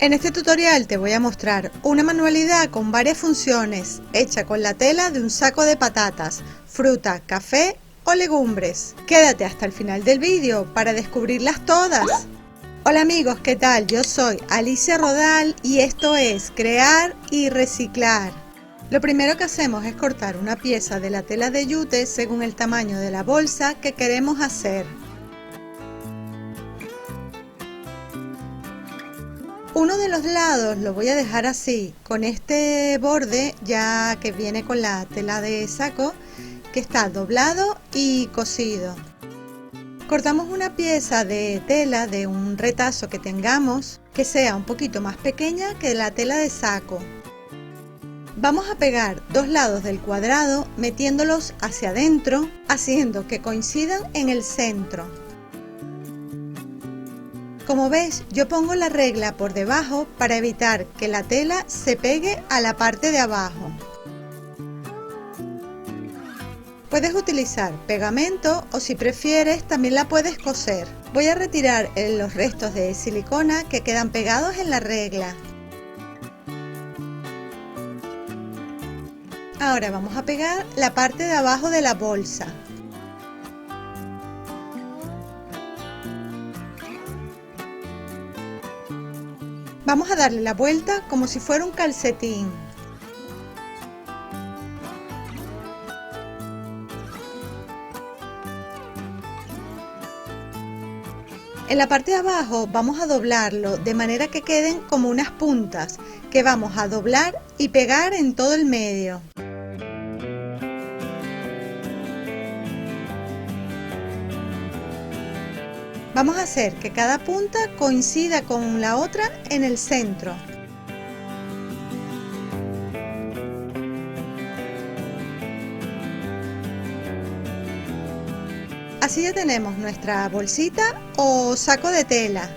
En este tutorial te voy a mostrar una manualidad con varias funciones hecha con la tela de un saco de patatas, fruta, café o legumbres. Quédate hasta el final del vídeo para descubrirlas todas. Hola amigos, ¿qué tal? Yo soy Alicia Rodal y esto es Crear y Reciclar. Lo primero que hacemos es cortar una pieza de la tela de yute según el tamaño de la bolsa que queremos hacer. Uno de los lados lo voy a dejar así, con este borde ya que viene con la tela de saco, que está doblado y cosido. Cortamos una pieza de tela de un retazo que tengamos, que sea un poquito más pequeña que la tela de saco. Vamos a pegar dos lados del cuadrado metiéndolos hacia adentro, haciendo que coincidan en el centro. Como ves, yo pongo la regla por debajo para evitar que la tela se pegue a la parte de abajo. Puedes utilizar pegamento o si prefieres también la puedes coser. Voy a retirar los restos de silicona que quedan pegados en la regla. Ahora vamos a pegar la parte de abajo de la bolsa. Vamos a darle la vuelta como si fuera un calcetín. En la parte de abajo vamos a doblarlo de manera que queden como unas puntas que vamos a doblar y pegar en todo el medio. Vamos a hacer que cada punta coincida con la otra en el centro. Así ya tenemos nuestra bolsita o saco de tela.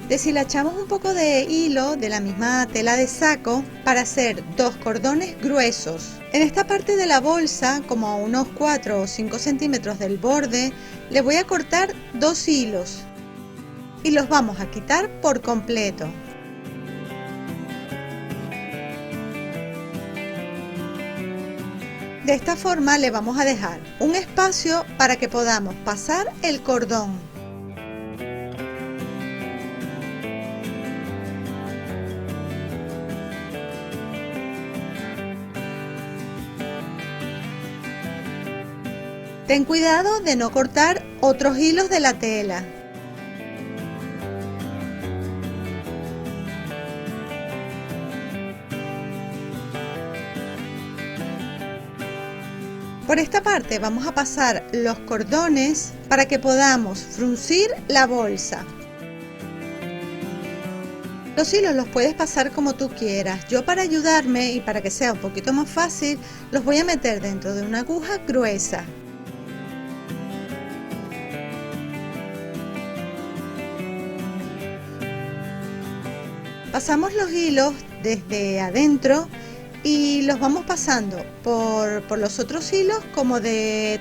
Deshilachamos un poco de hilo de la misma tela de saco para hacer dos cordones gruesos. En esta parte de la bolsa, como a unos 4 o 5 centímetros del borde, le voy a cortar dos hilos y los vamos a quitar por completo. De esta forma le vamos a dejar un espacio para que podamos pasar el cordón. Ten cuidado de no cortar otros hilos de la tela. Por esta parte vamos a pasar los cordones para que podamos fruncir la bolsa. Los hilos los puedes pasar como tú quieras. Yo, para ayudarme y para que sea un poquito más fácil, los voy a meter dentro de una aguja gruesa. Pasamos los hilos desde adentro y los vamos pasando por los otros hilos, como de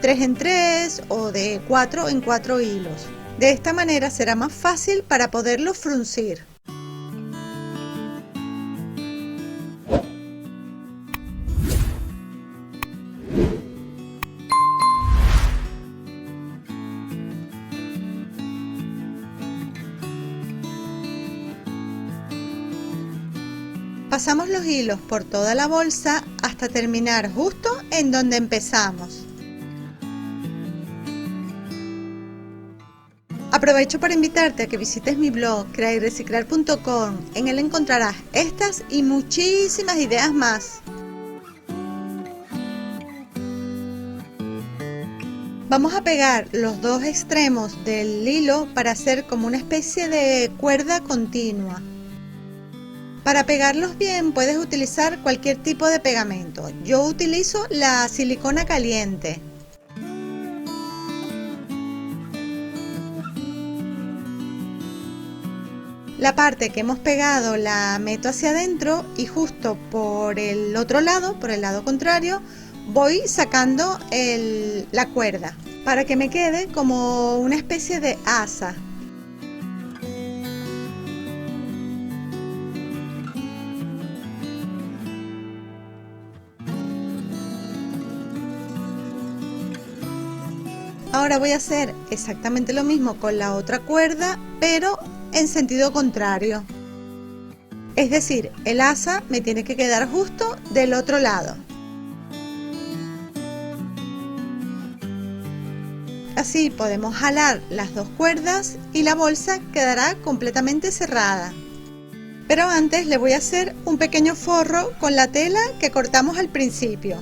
3 en 3 o de 4 en 4 hilos. De esta manera será más fácil para poderlos fruncir. Pasamos los hilos por toda la bolsa hasta terminar justo en donde empezamos. Aprovecho para invitarte a que visites mi blog creayrreciclar.com. En él encontrarás estas y muchísimas ideas más. Vamos a pegar los dos extremos del hilo para hacer como una especie de cuerda continua. Para pegarlos bien puedes utilizar cualquier tipo de pegamento. Yo utilizo la silicona caliente. La parte que hemos pegado la meto hacia adentro y justo por el otro lado, por el lado contrario, voy sacando la cuerda para que me quede como una especie de asa. Ahora voy a hacer exactamente lo mismo con la otra cuerda, pero en sentido contrario. Es decir, el asa me tiene que quedar justo del otro lado. Así podemos jalar las dos cuerdas y la bolsa quedará completamente cerrada. Pero antes le voy a hacer un pequeño forro con la tela que cortamos al principio.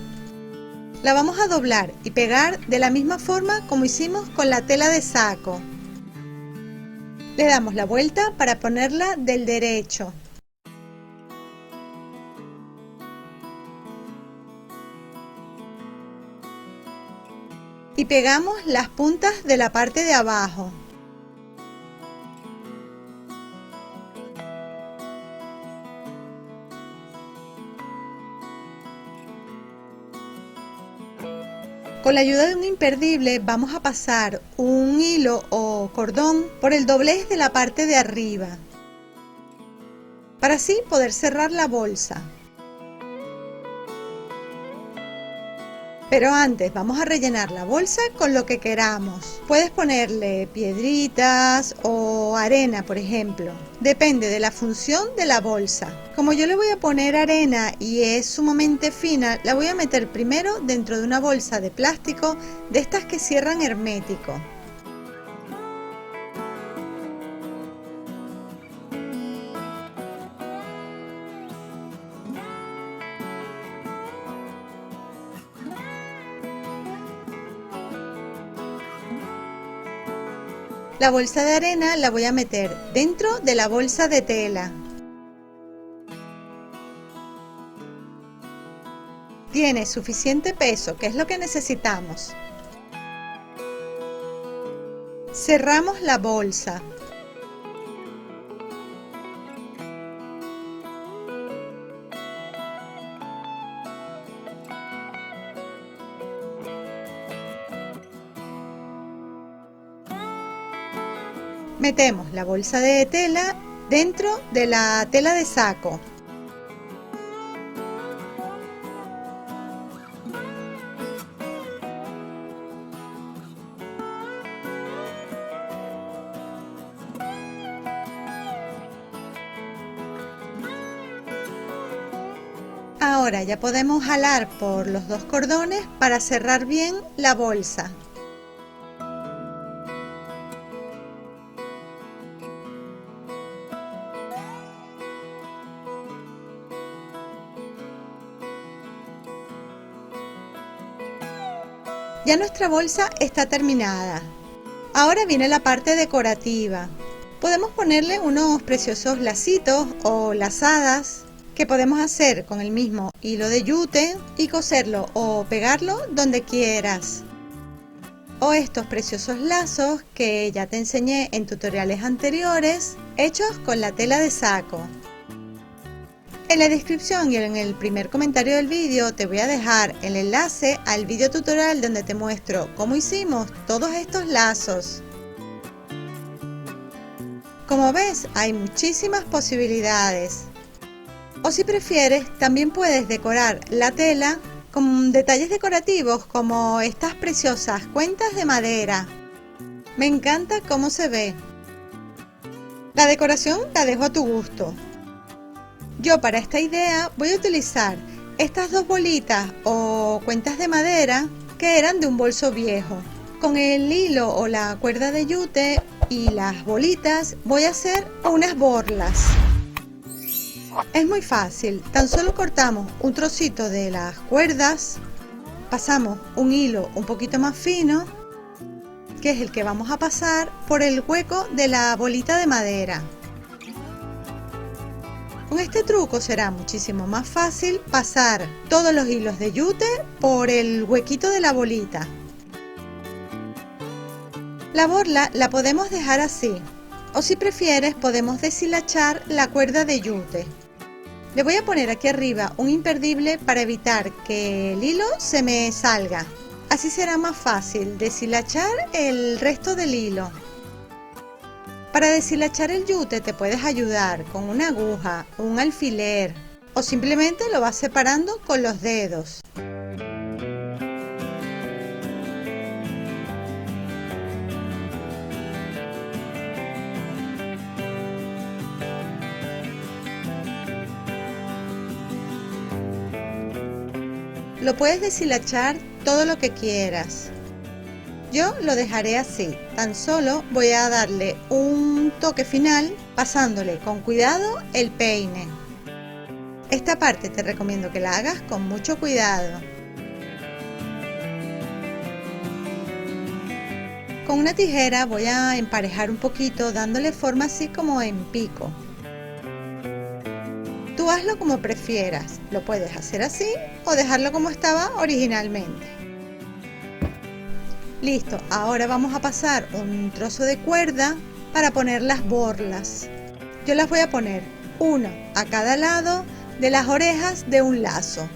La vamos a doblar y pegar de la misma forma como hicimos con la tela de saco. Le damos la vuelta para ponerla del derecho. Y pegamos las puntas de la parte de abajo. Con la ayuda de un imperdible vamos a pasar un hilo o cordón por el doblez de la parte de arriba, para así poder cerrar la bolsa. Pero antes vamos a rellenar la bolsa con lo que queramos. Puedes ponerle piedritas o arena, por ejemplo. Depende de la función de la bolsa. Como yo le voy a poner arena y es sumamente fina, la voy a meter primero dentro de una bolsa de plástico de estas que cierran hermético. La bolsa de arena la voy a meter dentro de la bolsa de tela. Tiene suficiente peso, que es lo que necesitamos. Cerramos la bolsa. Metemos la bolsa de tela dentro de la tela de saco. Ahora ya podemos jalar por los dos cordones para cerrar bien la bolsa. Ya nuestra bolsa está terminada. Ahora viene la parte decorativa. Podemos ponerle unos preciosos lacitos o lazadas que podemos hacer con el mismo hilo de yute y coserlo o pegarlo donde quieras. O estos preciosos lazos que ya te enseñé en tutoriales anteriores, hechos con la tela de saco. En la descripción y en el primer comentario del vídeo te voy a dejar el enlace al vídeo tutorial donde te muestro cómo hicimos todos estos lazos. Como ves, hay muchísimas posibilidades. O si prefieres, también puedes decorar la tela con detalles decorativos como estas preciosas cuentas de madera. Me encanta cómo se ve. La decoración la dejo a tu gusto. Yo para esta idea voy a utilizar estas dos bolitas o cuentas de madera que eran de un bolso viejo. Con el hilo o la cuerda de yute y las bolitas voy a hacer unas borlas. Es muy fácil, tan solo cortamos un trocito de las cuerdas, pasamos un hilo un poquito más fino, que es el que vamos a pasar por el hueco de la bolita de madera. Con este truco será muchísimo más fácil pasar todos los hilos de yute por el huequito de la bolita. La borla la podemos dejar así, o si prefieres podemos deshilachar la cuerda de yute. Le voy a poner aquí arriba un imperdible para evitar que el hilo se me salga. Así será más fácil deshilachar el resto del hilo. Para deshilachar el yute te puedes ayudar con una aguja, un alfiler o simplemente lo vas separando con los dedos. Lo puedes deshilachar todo lo que quieras. Yo lo dejaré así, tan solo voy a darle un toque final pasándole con cuidado el peine. Esta parte te recomiendo que la hagas con mucho cuidado. Con una tijera voy a emparejar un poquito dándole forma así como en pico. Tú hazlo como prefieras, lo puedes hacer así o dejarlo como estaba originalmente. Listo, ahora vamos a pasar un trozo de cuerda para poner las borlas. Yo las voy a poner uno a cada lado de las orejas de un lazo.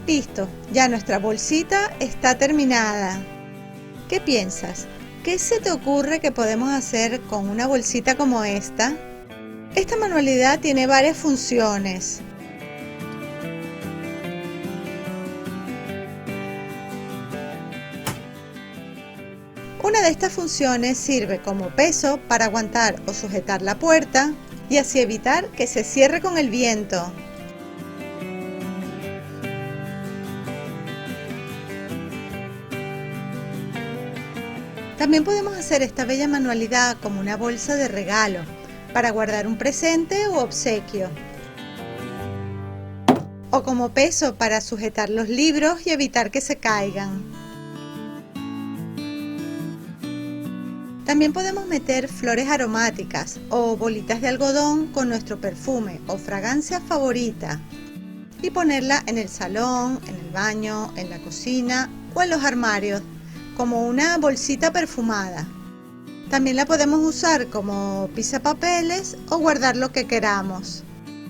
Listo, ya nuestra bolsita está terminada. ¿Qué piensas? ¿Qué se te ocurre que podemos hacer con una bolsita como esta? Esta manualidad tiene varias funciones. Una de estas funciones sirve como peso para aguantar o sujetar la puerta y así evitar que se cierre con el viento. También podemos hacer esta bella manualidad como una bolsa de regalo para guardar un presente u obsequio, o como peso para sujetar los libros y evitar que se caigan. También podemos meter flores aromáticas o bolitas de algodón con nuestro perfume o fragancia favorita y ponerla en el salón, en el baño, en la cocina o en los armarios como una bolsita perfumada. También la podemos usar como pisapapeles o guardar lo que queramos.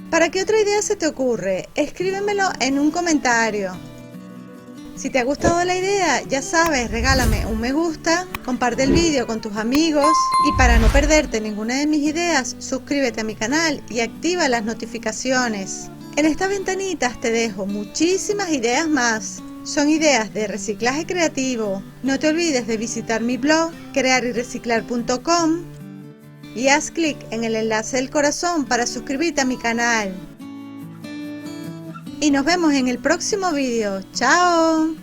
¿Para qué otra idea se te ocurre? Escríbemelo en un comentario. Si te ha gustado la idea, ya sabes, regálame un me gusta, comparte el vídeo con tus amigos y para no perderte ninguna de mis ideas, suscríbete a mi canal y activa las notificaciones. En estas ventanitas te dejo muchísimas ideas más. Son ideas de reciclaje creativo. No te olvides de visitar mi blog crearyreciclar.com y haz clic en el enlace del corazón para suscribirte a mi canal. Y nos vemos en el próximo vídeo. ¡Chao!